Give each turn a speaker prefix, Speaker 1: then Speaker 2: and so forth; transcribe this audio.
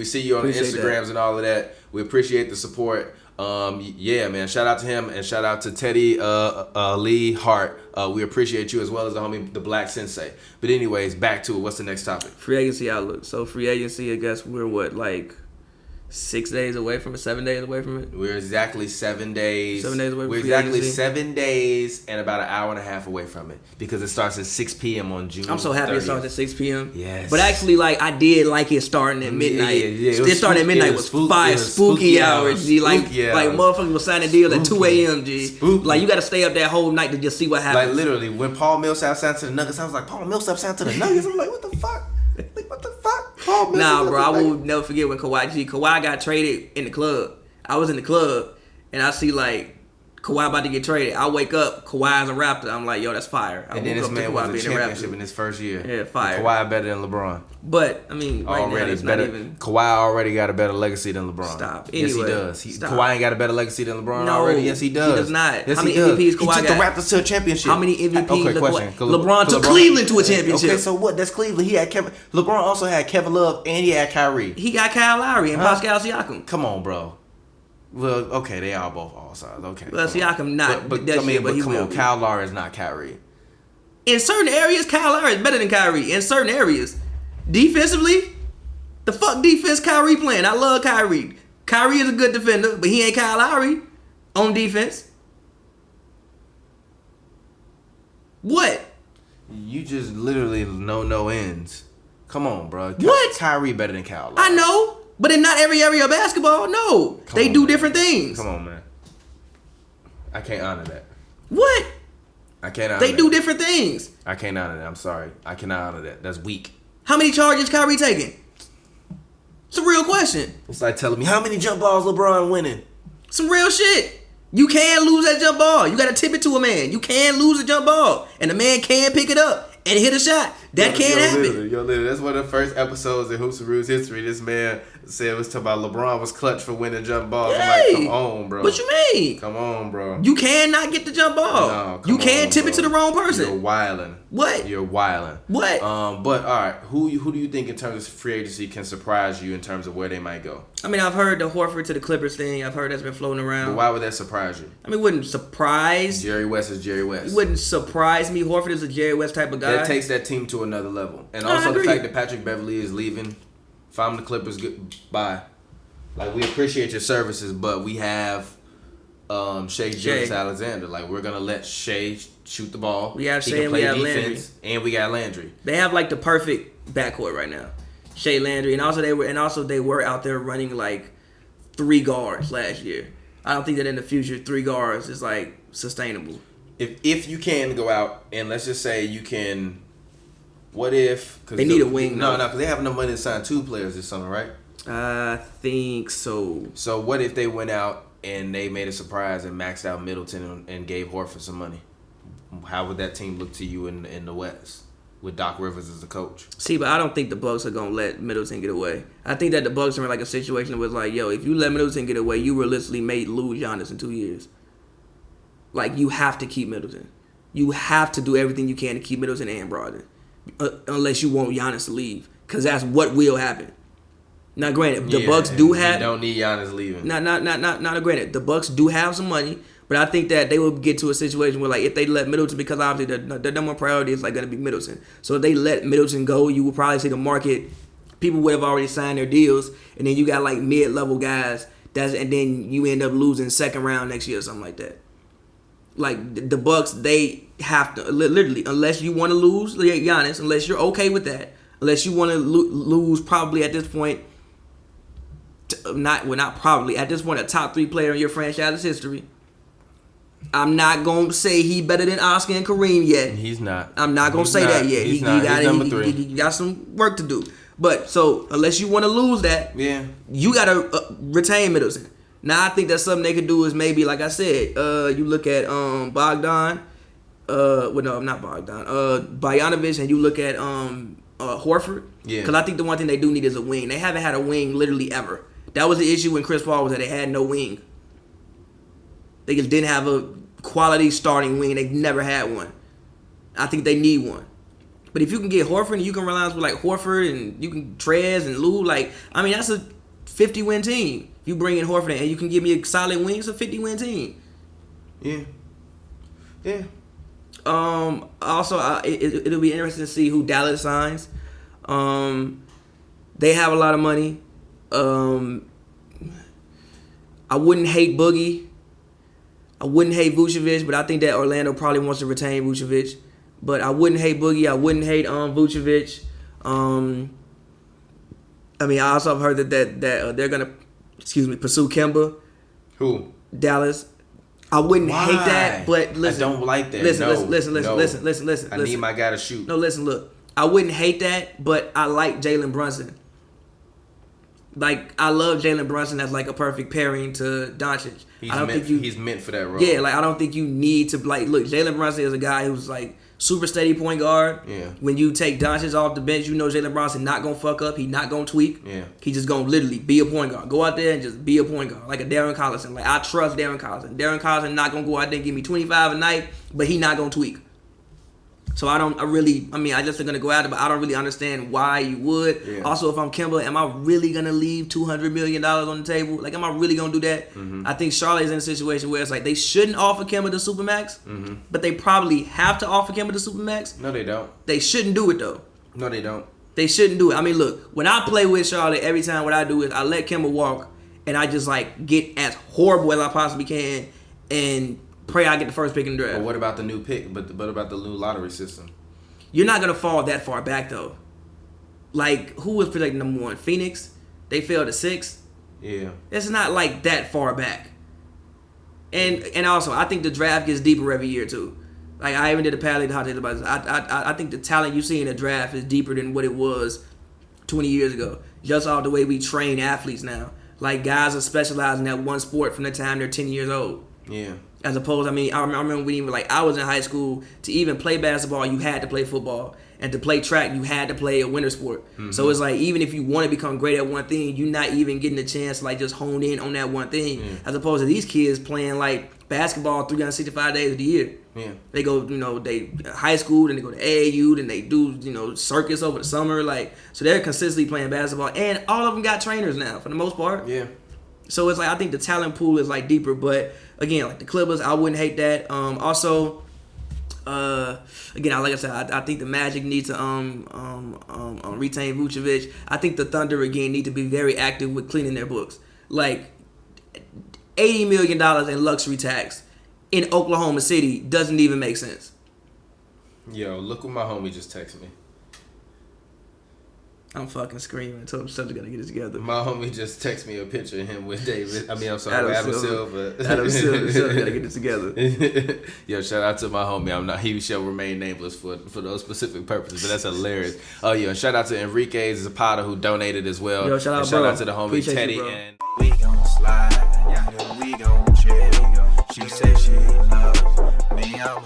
Speaker 1: We see you on the Instagrams and all of that. We appreciate the support. Yeah, man. Shout out to him and shout out to Teddy Lee Hart. We appreciate you as well as the homie, the Black Sensei. But anyways, back to it. What's the next topic?
Speaker 2: Free agency outlook. So free agency, I guess we're 6 days away from it, 7 days away from it?
Speaker 1: We're exactly 7 days.
Speaker 2: 7 days away from it.
Speaker 1: We're exactly 7 days and about an hour and a half away from it because it starts at 6 p.m. on June.
Speaker 2: I'm so happy
Speaker 1: 30th.
Speaker 2: it starts at 6 p.m.
Speaker 1: Yes.
Speaker 2: But actually, I did like it starting at midnight.
Speaker 1: Yeah.
Speaker 2: It started at midnight was spooky hours, G. Like motherfuckers was signing deals at 2 a.m., G.
Speaker 1: Spooky.
Speaker 2: Like, you got to stay up that whole night to just see what happens.
Speaker 1: Like, literally, when Paul Millsap signed to the Nuggets, I was like, Paul Millsap signed to the Nuggets? I'm like, what the fuck? Like, what the fuck? Paul Millsap.
Speaker 2: Nah, bro, I will never forget when Kawhi got traded in the club. I was in the club, and I see, Kawhi about to get traded. I wake up, Kawhi's a Raptor. I'm like, yo, that's fire.
Speaker 1: And then this man won a championship in his first year.
Speaker 2: Yeah, fire.
Speaker 1: Kawhi better than LeBron.
Speaker 2: But, I mean, right now, it's
Speaker 1: better.
Speaker 2: not even...
Speaker 1: Kawhi already got a better legacy than LeBron.
Speaker 2: Stop.
Speaker 1: Anyway, yes, he does. Kawhi ain't got a better legacy than LeBron already? Yes, he does.
Speaker 2: He does not.
Speaker 1: Yes,
Speaker 2: how many
Speaker 1: MVPs
Speaker 2: Kawhi got?
Speaker 1: He took the Raptors to a championship.
Speaker 2: How many MVPs?
Speaker 1: Okay, question.
Speaker 2: LeBron took Cleveland to a championship.
Speaker 1: Okay, so what? That's Cleveland. He had Kevin. LeBron also had Kevin Love and he had Kyrie.
Speaker 2: He got Kyle Lowry and Pascal Siakam.
Speaker 1: Come on, bro. Well, okay, they are both all-stars. Okay.
Speaker 2: Well, Siakam not.
Speaker 1: But come on, Kyle Lowry is not Kyrie.
Speaker 2: In certain areas, Kyle Lowry is better than Kyrie. In certain areas. Defensively, the fuck defense Kyrie playing? I love Kyrie. Kyrie is a good defender, but he ain't Kyle Lowry on defense. What?
Speaker 1: You just literally know no ends. Come on, bro.
Speaker 2: What?
Speaker 1: Kyrie better than Kyle Lowry.
Speaker 2: I know. But in not every area of basketball, no. They do different things.
Speaker 1: Come on, man. I can't honor that.
Speaker 2: What?
Speaker 1: I can't honor that.
Speaker 2: They do different things.
Speaker 1: I can't honor that. I'm sorry. I cannot honor that. That's weak.
Speaker 2: How many charges Kyrie taking? It's a real question.
Speaker 1: It's like telling me, how many jump balls LeBron winning? Some
Speaker 2: real shit. You can lose that jump ball. You got to tip it to a man. You can lose a jump ball. And the man can pick it up and hit a shot. That can't happen.
Speaker 1: Literally. That's one of the first episodes in Hoops and Rules history. This man said it was talking about LeBron was clutch for winning jump balls.
Speaker 2: Hey,
Speaker 1: I'm like, come on, bro.
Speaker 2: What you mean?
Speaker 1: Come on, bro.
Speaker 2: You cannot get the jump ball.
Speaker 1: No,
Speaker 2: you can't tip it to the wrong person.
Speaker 1: You're wilding.
Speaker 2: What?
Speaker 1: You're wilding.
Speaker 2: What?
Speaker 1: But all right, who do you think in terms of free agency can surprise you in terms of where they might go?
Speaker 2: I mean, I've heard the Horford to the Clippers thing. I've heard that's been floating around.
Speaker 1: But why would that surprise you?
Speaker 2: I mean, it wouldn't surprise.
Speaker 1: Jerry West is Jerry West.
Speaker 2: It wouldn't surprise me. Horford is a Jerry West type of guy.
Speaker 1: That takes that team to another level. And also the fact that Patrick Beverley is leaving. If I'm the Clippers, goodbye. Like, we appreciate your services, but we have Shea Gilgeous-Alexander. Like, we're gonna let Shea shoot the ball.
Speaker 2: We have Shea and we have Landry.
Speaker 1: And we got Landry.
Speaker 2: They have the perfect backcourt right now. Shea, Landry, and also they were out there running 3 guards last year. I don't think that in the future 3 guards is sustainable.
Speaker 1: If you can go out and let's just say you can, what if? Cause
Speaker 2: they need a wing.
Speaker 1: No, because they have enough money to sign 2 players this summer, right?
Speaker 2: I think so.
Speaker 1: So what if they went out and they made a surprise and maxed out Middleton and gave Horford some money? How would that team look to you in the West with Doc Rivers as the coach?
Speaker 2: See, but I don't think the Bucks are gonna let Middleton get away. I think that the Bucks are in a situation where it's yo, if you let Middleton get away, you realistically may lose Giannis in 2 years. You have to keep Middleton. You have to do everything you can to keep Middleton and Brogdon, unless you want Giannis to leave, because that's what will happen. Now, granted, the Bucks do have.
Speaker 1: You don't need Giannis leaving.
Speaker 2: Not granted. The Bucks do have some money, but I think that they will get to a situation where, if they let Middleton, because obviously their number one priority is going to be Middleton. So if they let Middleton go, you will probably see the market. People would have already signed their deals, and then you got mid-level guys. And then you end up losing second round next year or something like that. The Bucks, they have to literally, unless you want to lose Giannis, unless you're okay with that, unless you want to lose probably at this point. Not probably at this point a top 3 player in your franchise's history. I'm not gonna say he better than Oscar and Kareem yet.
Speaker 1: He's not.
Speaker 2: I'm not gonna say that yet.
Speaker 1: He's number 3.
Speaker 2: He got some work to do. But so unless you want to lose that, you gotta retain Middleton. Now I think that's something they could do is maybe like I said, you look at Bogdan, not Bogdan, Bogdanović, and you look at Horford. Yeah. Because I think the one thing they do need is a wing. They haven't had a wing literally ever. That was the issue when Chris Paul was that they had no wing. They just didn't have a quality starting wing. They've never had one. I think they need one. But if you can get Horford and you can rely on with like Horford and you can Trez and Lou, like I mean that's a 50-win team. You bring in Horford and you can give me a solid win, it's a 50-win team.
Speaker 1: Yeah. Yeah.
Speaker 2: Also, it'll be interesting to see who Dallas signs. They have a lot of money. I wouldn't hate Boogie. I wouldn't hate Vucevic, but I think that Orlando probably wants to retain Vucevic. But I wouldn't hate Boogie. I wouldn't hate Vucevic. I mean, I also have heard that they're gonna, pursue Kemba.
Speaker 1: Who?
Speaker 2: Dallas. I wouldn't
Speaker 1: Why?
Speaker 2: hate that, but listen.
Speaker 1: I don't like that.
Speaker 2: Listen,
Speaker 1: no,
Speaker 2: listen.
Speaker 1: I need my guy to shoot.
Speaker 2: No, listen, look. I wouldn't hate that, but I like Jalen Brunson. Like, I love Jalen Brunson as like a perfect pairing to Doncic.
Speaker 1: He's meant for that role.
Speaker 2: Yeah, like I don't think you need to like look. Jalen Brunson is a guy who's like super steady point guard.
Speaker 1: Yeah. When
Speaker 2: you take Doncic off the bench, you know Jalen Brunson not gonna fuck up. He not gonna tweak.
Speaker 1: Yeah.
Speaker 2: He just gonna literally be a point guard. Go out there and just be a point guard, like a Darren Collison. Like I trust Darren Collison. Darren Collison not gonna go out there and give me 25 a night, but he not gonna tweak. So I just are gonna go at it, but I don't really understand why you would.
Speaker 1: Yeah.
Speaker 2: Also, if I'm Kemba, am I really gonna leave $200 million on the table? Like, am I really gonna do that?
Speaker 1: Mm-hmm.
Speaker 2: I think Charlotte's in a situation where it's like they shouldn't offer Kemba the Supermax, but they probably have to offer Kemba the Supermax.
Speaker 1: No, they don't.
Speaker 2: They shouldn't do it though.
Speaker 1: No, they don't.
Speaker 2: They shouldn't do it. I mean, look, when I play with Charlotte, every time what I do is I let Kemba walk, and I just like get as horrible as I possibly can, and pray I get the first pick in the draft.
Speaker 1: But what about the new pick? But about the new lottery system?
Speaker 2: You're not gonna fall that far back though. Like, who was projected number 1? Phoenix. They fell to 6.
Speaker 1: Yeah.
Speaker 2: It's not like that far back. And also, I think the draft gets deeper every year too. Like I even did a Pavy hot take about this. I think the talent you see in the draft is deeper than what it was 20 years ago. Just off the way we train athletes now. Like guys are specialized in that one sport from the time they're 10 years old.
Speaker 1: Yeah.
Speaker 2: As opposed, I remember when I was in high school, to even play basketball, you had to play football. And to play track, you had to play a winter sport. Mm-hmm. So it's like, even if you want to become great at one thing, you're not even getting the chance to like just hone in on that one thing. Yeah. As opposed to these kids playing like basketball 365 days of the year.
Speaker 1: Yeah.
Speaker 2: They go, they high school, then they go to AAU, then they do, circus over the summer. Like, so they're consistently playing basketball. And all of them got trainers now, for the most part.
Speaker 1: Yeah.
Speaker 2: So it's like, I think the talent pool is like deeper, but again, like the Clippers, I wouldn't hate that. Also, again, like I said, I think the Magic need to retain Vucevic. I think the Thunder again need to be very active with cleaning their books. Like $80 million in luxury tax in Oklahoma City doesn't even make sense.
Speaker 1: Yo, look what my homie just texted me.
Speaker 2: I'm fucking screaming. So I'm gotta get it together.
Speaker 1: My homie just texted me a picture of him with David. I mean, I'm sorry,
Speaker 2: Adam
Speaker 1: Silver.
Speaker 2: Adam Silver gotta get it together.
Speaker 1: Yo, shout out to my homie. He shall remain nameless for those specific purposes, but that's hilarious. Oh, yeah, and shout out to Enrique Zapata who donated as well.
Speaker 2: Yo, shout
Speaker 1: out to the homie
Speaker 2: Appreciate
Speaker 1: Teddy.
Speaker 2: You,
Speaker 1: and
Speaker 3: we gon' slide, yeah, we gon' chill. She said she loves me, I'm